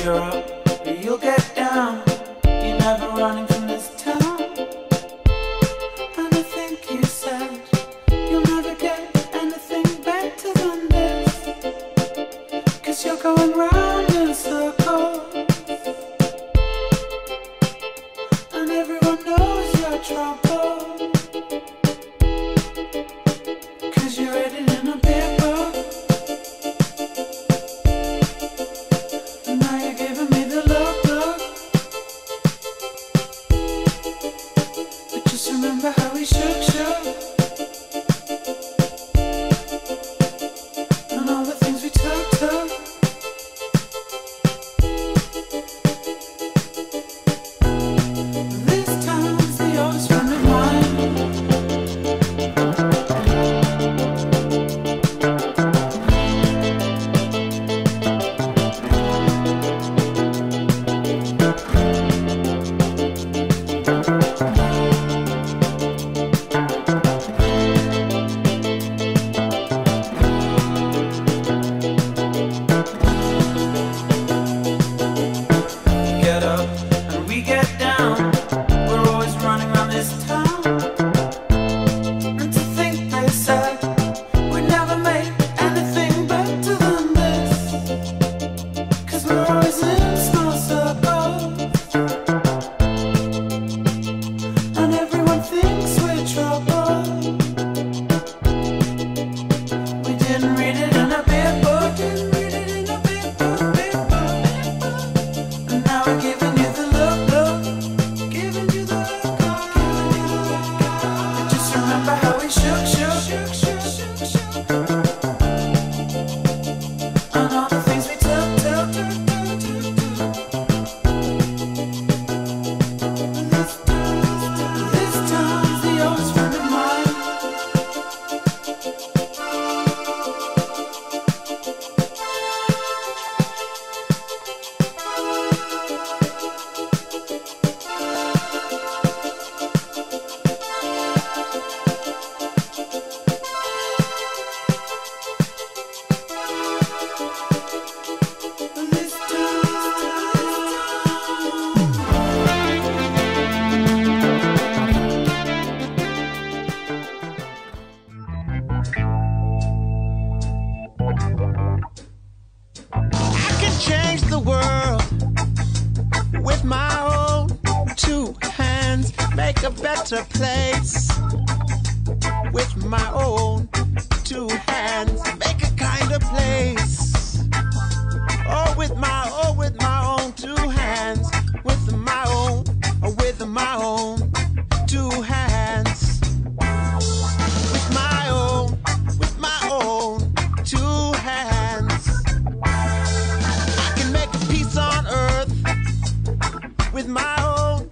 you're up, you'll get down. You're never running from this town. And I think you said you'll never get anything better than this, 'cause you're going round in circles, and everyone knows your trouble, 'cause you read it in a big book. And now you're giving me the look. But just remember how we shook. And all the things we took. This town's the oldest friend of mine. Get up and we get down. We're always running around this town. And to think they said we'd never make anything better than this, 'cause we're always in small circles, and everyone thinks we're trouble. We didn't read it in a big book. And now we're giving you the look. Giving you the look. And just remember how we shook. And all the things we took. This town's the oldest friend of mine. This I can change the world with my own two hands, make a better place with my own two hands, make a kinder place. Oh, with my own two hands, with my own two hands, with my own two hands. I can make a peace on earth with my own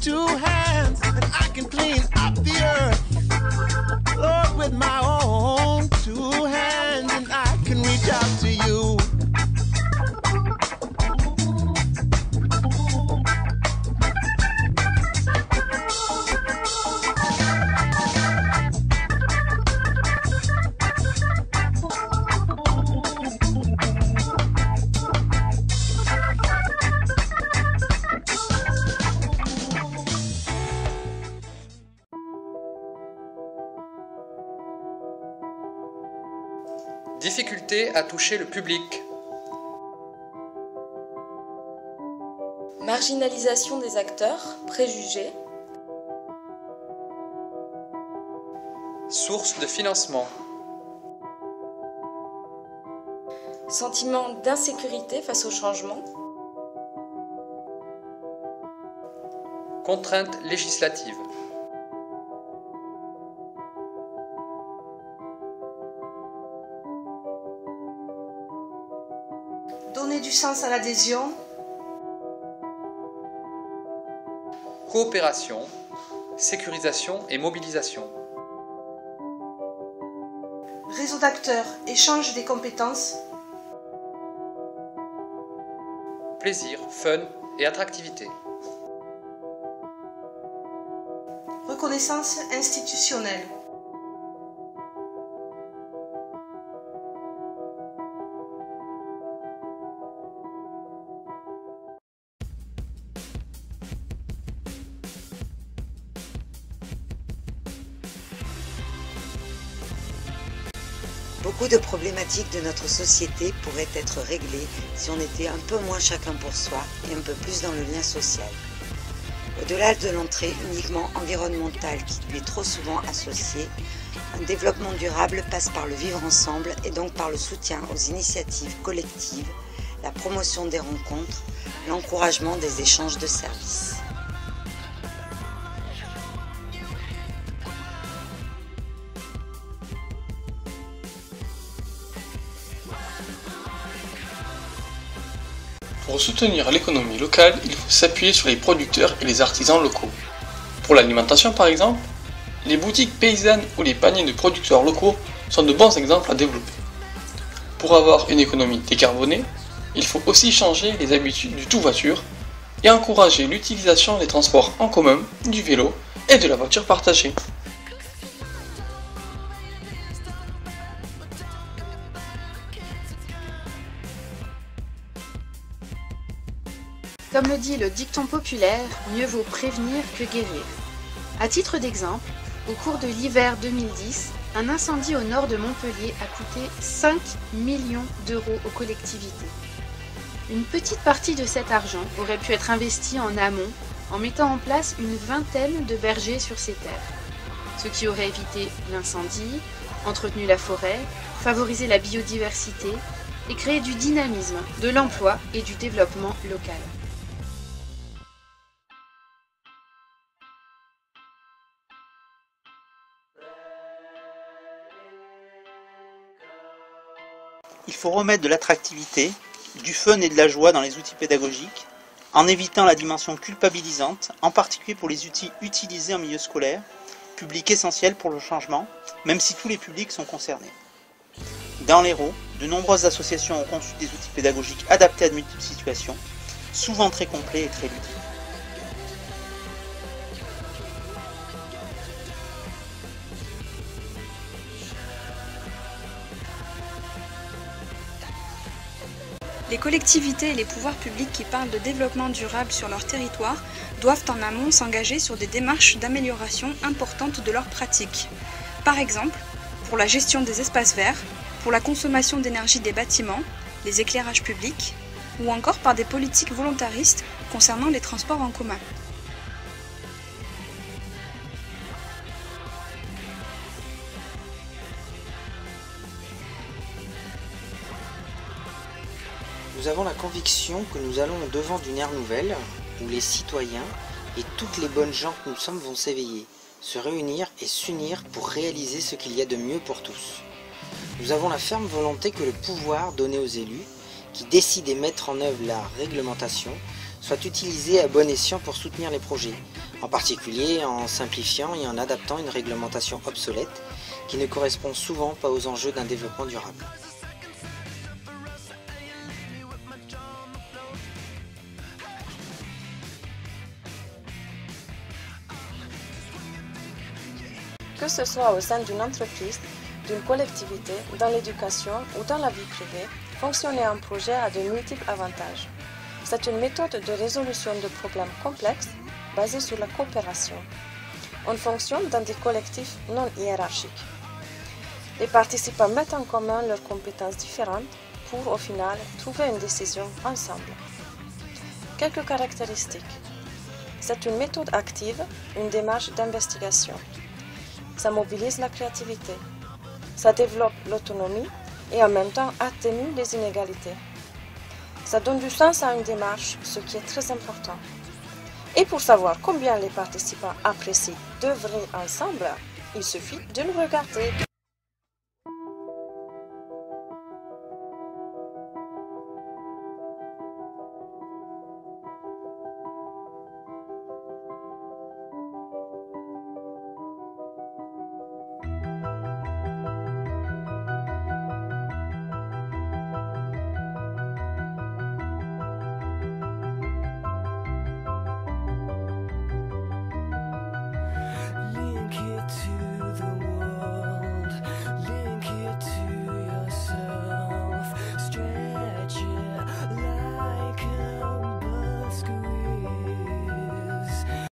two hands, and I can clean up the earth, Lord, with my own two hands, and I can reach out to you. Difficulté à toucher le public. Marginalisation des acteurs, préjugés. Source de financement. Sentiment d'insécurité face au changement. Contraintes législatives. Donner du sens à l'adhésion. Coopération, sécurisation et mobilisation. Réseau d'acteurs, échange des compétences. Plaisir, fun et attractivité. Reconnaissance institutionnelle. Beaucoup de problématiques de notre société pourraient être réglées si on était un peu moins chacun pour soi et un peu plus dans le lien social. Au-delà de l'entrée uniquement environnementale qui lui est trop souvent associée, un développement durable passe par le vivre ensemble et donc par le soutien aux initiatives collectives, la promotion des rencontres, l'encouragement des échanges de services. Pour soutenir l'économie locale, il faut s'appuyer sur les producteurs et les artisans locaux. Pour l'alimentation par exemple, les boutiques paysannes ou les paniers de producteurs locaux sont de bons exemples à développer. Pour avoir une économie décarbonée, il faut aussi changer les habitudes du tout-voiture et encourager l'utilisation des transports en commun, du vélo et de la voiture partagée. Comme le dit le dicton populaire, mieux vaut prévenir que guérir. À titre d'exemple, au cours de l'hiver 2010, un incendie au nord de Montpellier a coûté 5 millions d'euros aux collectivités. Une petite partie de cet argent aurait pu être investie en amont en mettant en place une vingtaine de vergers sur ces terres, ce qui aurait évité l'incendie, entretenu la forêt, favorisé la biodiversité et créé du dynamisme, de l'emploi et du développement local. Il faut remettre de l'attractivité, du fun et de la joie dans les outils pédagogiques, en évitant la dimension culpabilisante, en particulier pour les outils utilisés en milieu scolaire, public essentiel pour le changement, même si tous les publics sont concernés. Dans l'Hérault, de nombreuses associations ont conçu des outils pédagogiques adaptés à de multiples situations, souvent très complets et très ludiques. Les collectivités et les pouvoirs publics qui parlent de développement durable sur leur territoire doivent en amont s'engager sur des démarches d'amélioration importantes de leurs pratiques. Par exemple, pour la gestion des espaces verts, pour la consommation d'énergie des bâtiments, les éclairages publics, ou encore par des politiques volontaristes concernant les transports en commun. Nous avons la conviction que nous allons au-devant d'une ère nouvelle, où les citoyens et toutes les bonnes gens que nous sommes vont s'éveiller, se réunir et s'unir pour réaliser ce qu'il y a de mieux pour tous. Nous avons la ferme volonté que le pouvoir donné aux élus, qui décident et mettent en œuvre la réglementation, soit utilisé à bon escient pour soutenir les projets, en particulier en simplifiant et en adaptant une réglementation obsolète qui ne correspond souvent pas aux enjeux d'un développement durable. Que ce soit au sein d'une entreprise, d'une collectivité, dans l'éducation ou dans la vie privée, fonctionner en projet a de multiples avantages. C'est une méthode de résolution de problèmes complexes basée sur la coopération. On fonctionne dans des collectifs non hiérarchiques. Les participants mettent en commun leurs compétences différentes pour, au final, trouver une décision ensemble. Quelques caractéristiques. C'est une méthode active, une démarche d'investigation. Ça mobilise la créativité. Ça développe l'autonomie et en même temps atténue les inégalités. Ça donne du sens à une démarche, ce qui est très important. Et pour savoir combien les participants apprécient d'œuvrer ensemble, il suffit de nous regarder.